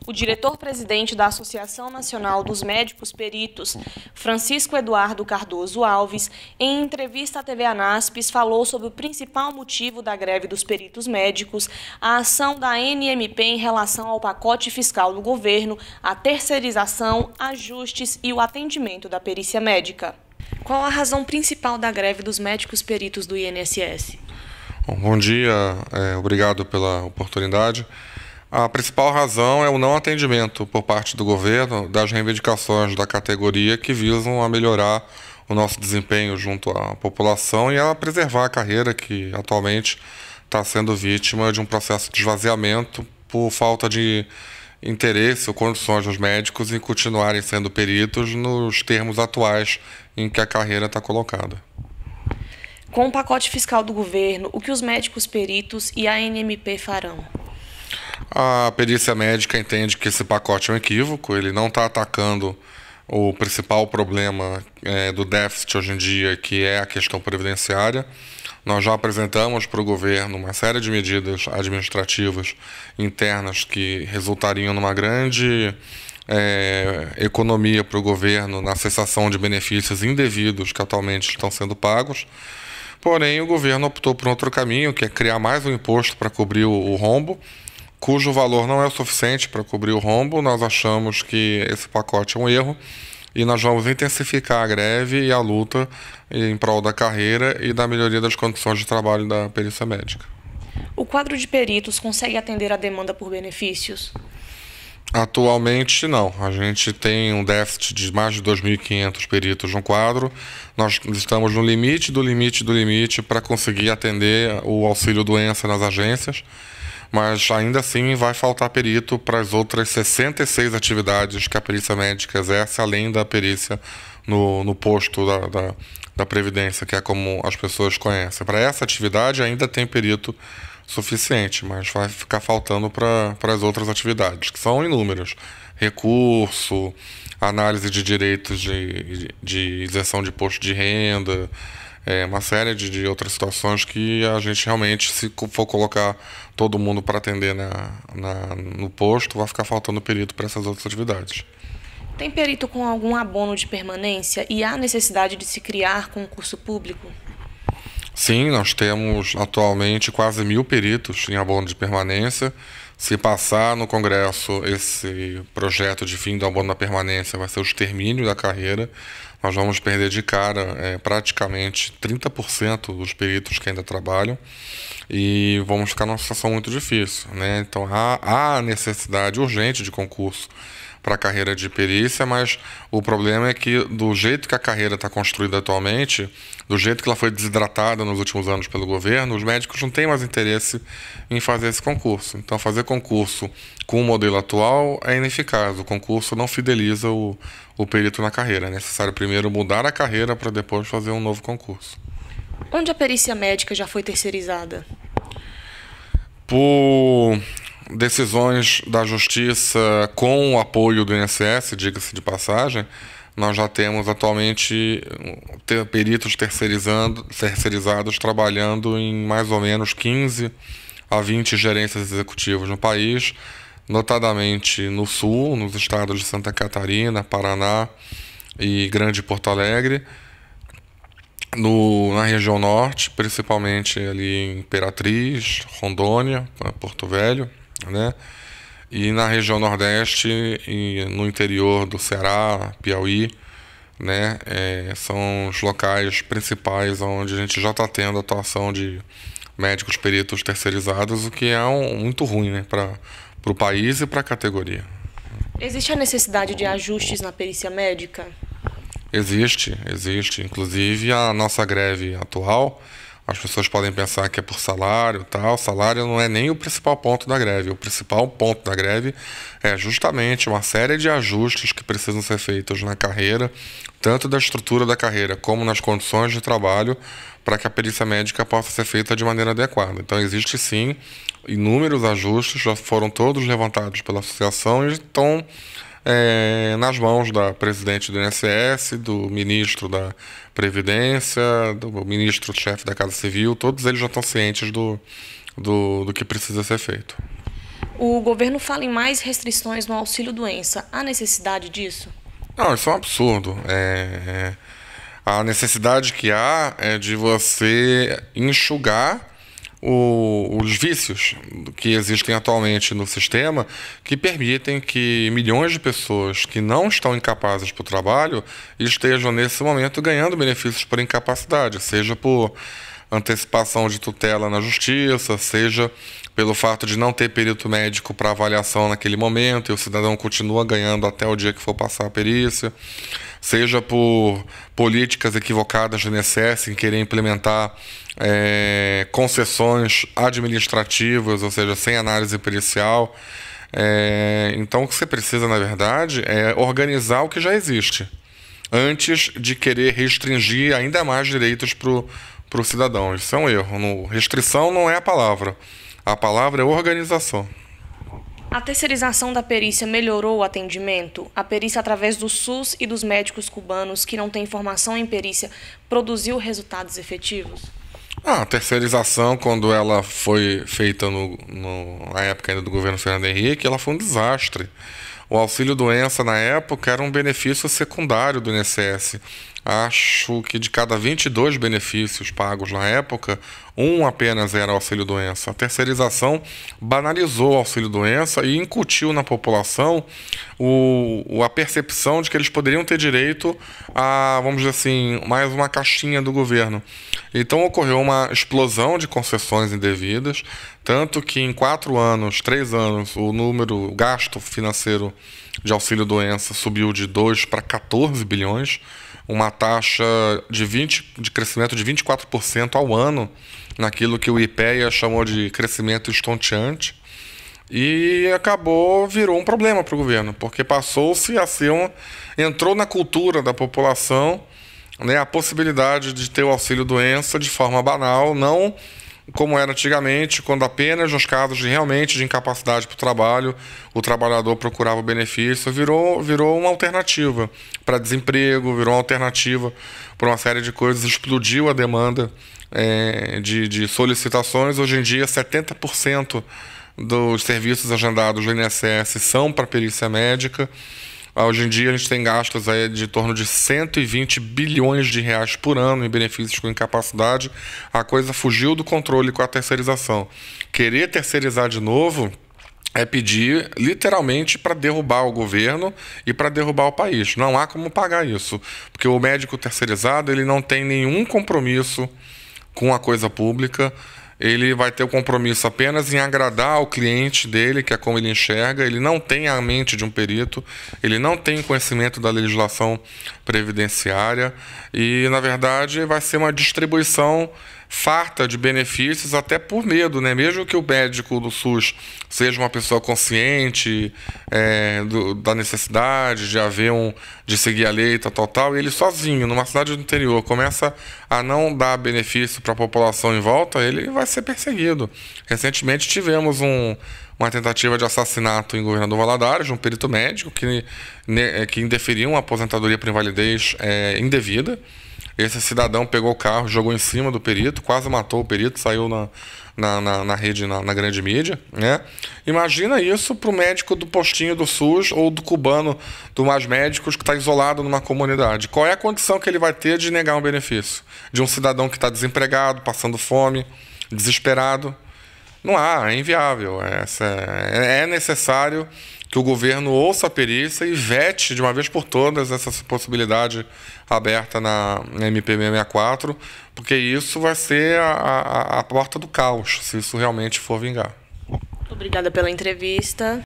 O diretor-presidente da Associação Nacional dos Médicos Peritos, Francisco Eduardo Cardoso Alves, em entrevista à TV Anaspes, falou sobre o principal motivo da greve dos peritos médicos, a ação da ANMP em relação ao pacote fiscal do governo, a terceirização, ajustes e o atendimento da perícia médica. Qual a razão principal da greve dos médicos peritos do INSS? Bom dia, obrigado pela oportunidade. A principal razão é o não atendimento por parte do governo das reivindicações da categoria que visam a melhorar o nosso desempenho junto à população e a preservar a carreira que atualmente está sendo vítima de um processo de esvaziamento por falta de interesse ou condições dos médicos em continuarem sendo peritos nos termos atuais em que a carreira está colocada. Com o pacote fiscal do governo, o que os médicos peritos e a ANMP farão? A perícia médica entende que esse pacote é um equívoco, ele não está atacando o principal problema do déficit hoje em dia, que é a questão previdenciária. Nós já apresentamos para o governo uma série de medidas administrativas internas que resultariam numa grande economia para o governo na cessação de benefícios indevidos que atualmente estão sendo pagos. Porém, o governo optou por outro caminho, que é criar mais um imposto para cobrir o rombo, cujo valor não é o suficiente para cobrir o rombo. Nós achamos que esse pacote é um erro e nós vamos intensificar a greve e a luta em prol da carreira e da melhoria das condições de trabalho da perícia médica. O quadro de peritos consegue atender a demanda por benefícios? Atualmente, não. A gente tem um déficit de mais de 2.500 peritos no quadro. Nós estamos no limite do limite do limite para conseguir atender o auxílio-doença nas agências, mas ainda assim vai faltar perito para as outras 66 atividades que a perícia médica exerce, além da perícia no posto da Previdência, que é como as pessoas conhecem. Para essa atividade ainda tem perito suficiente, mas vai ficar faltando para as outras atividades, que são inúmeras. Recurso, análise de direitos de isenção de imposto de renda, uma série de outras situações que a gente realmente, se for colocar todo mundo para atender no posto, vai ficar faltando perito para essas outras atividades. Tem perito com algum abono de permanência e há necessidade de se criar concurso público? Sim, nós temos atualmente quase 1.000 peritos em abono de permanência. Se passar no Congresso esse projeto de fim do abono da permanência, vai ser o extermínio da carreira. Nós vamos perder de cara praticamente 30% dos peritos que ainda trabalham e vamos ficar numa situação muito difícil, né? Então há necessidade urgente de concurso para a carreira de perícia, mas o problema é que do jeito que a carreira está construída atualmente, do jeito que ela foi desidratada nos últimos anos pelo governo, os médicos não têm mais interesse em fazer esse concurso. Então fazer concurso com o modelo atual é ineficaz, o concurso não fideliza o perito na carreira, é necessário primeiro mudar a carreira para depois fazer um novo concurso. Onde a perícia médica já foi terceirizada? Por decisões da Justiça com o apoio do INSS, diga-se de passagem, nós já temos atualmente peritos terceirizados trabalhando em mais ou menos 15 a 20 gerências executivas no país, notadamente no Sul, nos estados de Santa Catarina, Paraná e Grande Porto Alegre, na região Norte, principalmente ali em Imperatriz, Rondônia, Porto Velho, né? E na região Nordeste e no interior do Ceará, Piauí, né? São os locais principais onde a gente já está tendo atuação de médicos peritos terceirizados, o que é muito ruim, né? Para o país e para a categoria. Existe a necessidade de ajustes na perícia médica? Existe. Inclusive a nossa greve atual, as pessoas podem pensar que é por salário e tal. Salário não é nem o principal ponto da greve. O principal ponto da greve é justamente uma série de ajustes que precisam ser feitos na carreira, tanto da estrutura da carreira como nas condições de trabalho, para que a perícia médica possa ser feita de maneira adequada. Então existe sim inúmeros ajustes, já foram todos levantados pela associação e estão nas mãos da presidente do INSS, do ministro da Previdência, do ministro-chefe da Casa Civil. Todos eles já estão cientes do que precisa ser feito. O governo fala em mais restrições no auxílio-doença. Há necessidade disso? Não, isso é um absurdo. A necessidade que há é de você enxugar os vícios que existem atualmente no sistema, que permitem que milhões de pessoas que não estão incapazes para o trabalho estejam nesse momento ganhando benefícios por incapacidade, seja por antecipação de tutela na justiça, seja pelo fato de não ter perito médico para avaliação naquele momento e o cidadão continua ganhando até o dia que for passar a perícia, seja por políticas equivocadas do INSS em querer implementar concessões administrativas, ou seja, sem análise pericial. Então, o que você precisa, na verdade, é organizar o que já existe, antes de querer restringir ainda mais direitos para o cidadão. Isso é um erro. Restrição não é a palavra é organização. A terceirização da perícia melhorou o atendimento? A perícia através do SUS e dos médicos cubanos que não têm formação em perícia produziu resultados efetivos? A terceirização, quando ela foi feita na época ainda do governo Fernando Henrique, ela foi um desastre. O auxílio-doença, na época, era um benefício secundário do INSS. Acho que de cada 22 benefícios pagos na época, um apenas era auxílio-doença. A terceirização banalizou o auxílio-doença e incutiu na população a percepção de que eles poderiam ter direito a, vamos dizer assim, mais uma caixinha do governo. Então ocorreu uma explosão de concessões indevidas, tanto que em 3 anos, o gasto financeiro de auxílio-doença subiu de 2 para 14 bilhões, uma taxa de crescimento de 24% ao ano, naquilo que o IPEA chamou de crescimento estonteante, e virou um problema para o governo, porque passou-se a ser entrou na cultura da população, né, a possibilidade de ter o auxílio-doença de forma banal, não como era antigamente, quando apenas nos casos realmente de incapacidade para o trabalho, o trabalhador procurava o benefício, virou uma alternativa para desemprego, virou uma alternativa para uma série de coisas, explodiu a demanda de solicitações. Hoje em dia, 70% dos serviços agendados do INSS são para perícia médica. Hoje em dia a gente tem gastos de torno de 120 bilhões de reais por ano em benefícios com incapacidade. A coisa fugiu do controle com a terceirização. Querer terceirizar de novo é pedir literalmente para derrubar o governo e para derrubar o país. Não há como pagar isso, porque o médico terceirizado ele não tem nenhum compromisso com a coisa pública. Ele vai ter o compromisso apenas em agradar ao cliente dele, que é como ele enxerga. Ele não tem a mente de um perito, ele não tem conhecimento da legislação previdenciária e, na verdade, vai ser uma distribuição farta de benefícios, até por medo, né? Mesmo que o médico do SUS seja uma pessoa consciente da necessidade de seguir a lei, tal, ele sozinho, numa cidade do interior, começa a não dar benefício para a população em volta, ele vai ser perseguido. Recentemente tivemos uma tentativa de assassinato em Governador Valadares, de um perito médico que indeferiu uma aposentadoria por invalidez indevida. Esse cidadão pegou o carro, jogou em cima do perito, quase matou o perito, saiu na rede, na grande mídia, né? Imagina isso para o médico do postinho do SUS ou do cubano do Mais Médicos que está isolado numa comunidade. Qual é a condição que ele vai ter de negar um benefício? De um cidadão que está desempregado, passando fome, desesperado? Não há, é inviável. É necessário que o governo ouça a perícia e vete de uma vez por todas essa possibilidade aberta na MP 664, porque isso vai ser a porta do caos, se isso realmente for vingar. Obrigada pela entrevista.